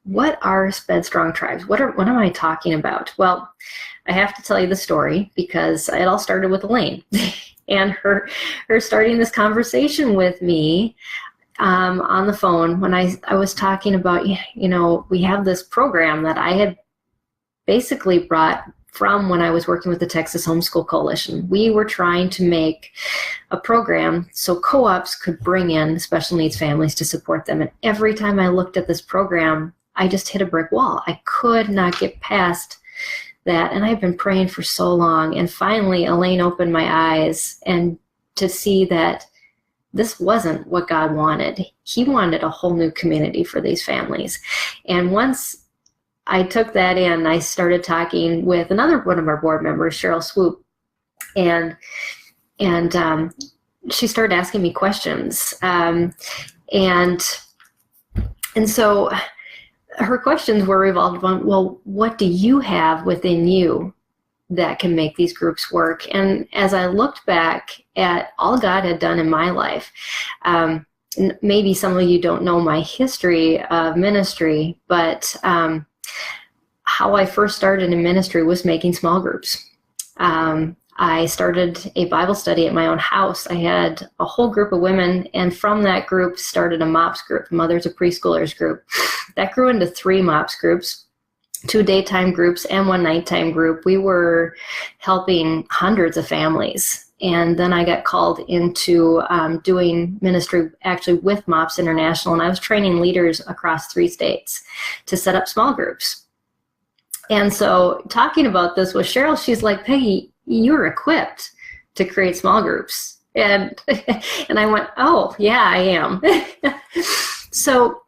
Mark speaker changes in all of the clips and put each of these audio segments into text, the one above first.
Speaker 1: what are SPEDStrong tribes? What am I talking about? Well, I have to tell you the story because it all started with Elaine and her starting this conversation with me on the phone when I was talking about, we have this program that I had basically brought from when I was working with the Texas Homeschool Coalition. We were trying to make a program so co-ops could bring in special needs families to support them. And every time I looked at this program, I just hit a brick wall. I could not get past that. And I've been praying for so long. And finally, Elaine opened my eyes and to see that this wasn't what God wanted. He wanted a whole new community for these families. And once I took that in, I started talking with another one of our board members, Cheryl Swoop, and she started asking me questions. And so her questions were revolved around, well, what do you have within you that can make these groups work? And as I looked back at all God had done in my life, maybe some of you don't know my history of ministry, but how I first started in ministry was making small groups. I started a Bible study at my own house. I had a whole group of women, and from that group started a MOPS group, Mothers of Preschoolers group. That grew into 3 MOPS groups, 2 daytime groups and 1 nighttime group. We were helping hundreds of families. And then I got called into doing ministry actually with MOPS International, and I was training leaders across 3 states to set up small groups. And so talking about this with Cheryl, she's like, Peggy, you're equipped to create small groups. And I went, oh, yeah, I am. So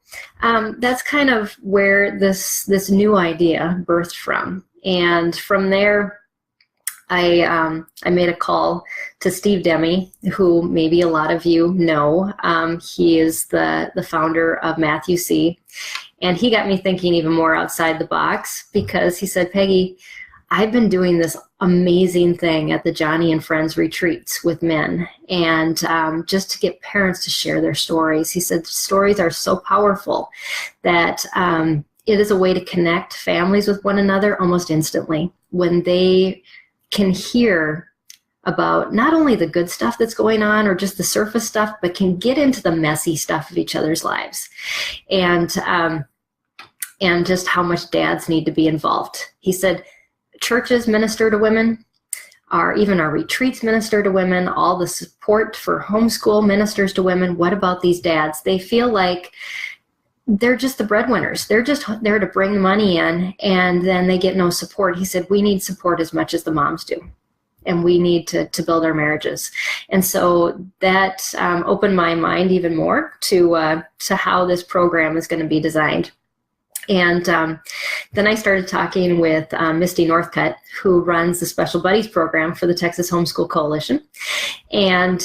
Speaker 1: that's kind of where this new idea birthed from. And from there, I made a call to Steve Demme, who maybe a lot of you know. He is the founder of Matthew C. And he got me thinking even more outside the box because he said, Peggy, I've been doing this amazing thing at the Johnny and Friends retreats with men, and just to get parents to share their stories. He said stories are so powerful that it is a way to connect families with one another almost instantly when they can hear about not only the good stuff that's going on or just the surface stuff, but can get into the messy stuff of each other's lives. And just how much dads need to be involved. He said, churches minister to women, even our retreats minister to women, all the support for homeschool ministers to women. What about these dads? They feel like they're just the breadwinners. They're just there to bring the money in, and then they get no support. He said, we need support as much as the moms do, and we need to build our marriages. And so that opened my mind even more to how this program is going to be designed. And then I started talking with Misty Northcutt, who runs the Special Buddies program for the Texas Homeschool Coalition. And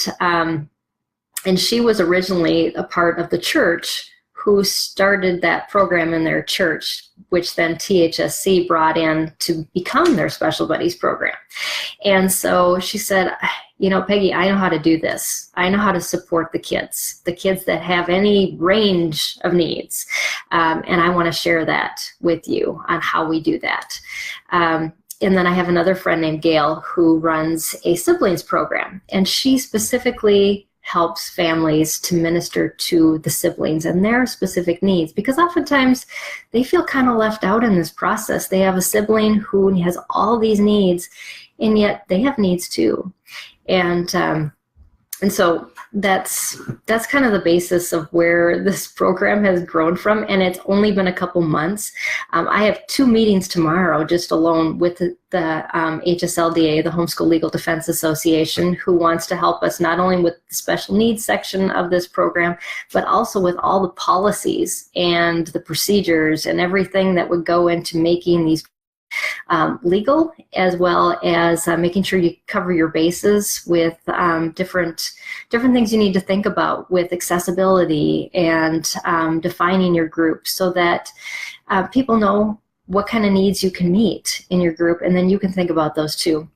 Speaker 1: she was originally a part of the church who started that program in their church, which then THSC brought in to become their Special Buddies program. And so she said, Peggy, I know how to do this. I know how to support the kids that have any range of needs. And I want to share that with you on how we do that. And then I have another friend named Gail who runs a siblings program, and she specifically helps families to minister to the siblings and their specific needs, because oftentimes they feel kind of left out in this process. They have a sibling who has all these needs, and yet they have needs too. And so that's kind of the basis of where this program has grown from, and it's only been a couple months. I have 2 meetings tomorrow just alone with the HSLDA, the Homeschool Legal Defense Association, who wants to help us not only with the special needs section of this program, but also with all the policies and the procedures and everything that would go into making these legal, as well as making sure you cover your bases with different things you need to think about with accessibility and defining your group so that people know what kind of needs you can meet in your group, and then you can think about those too.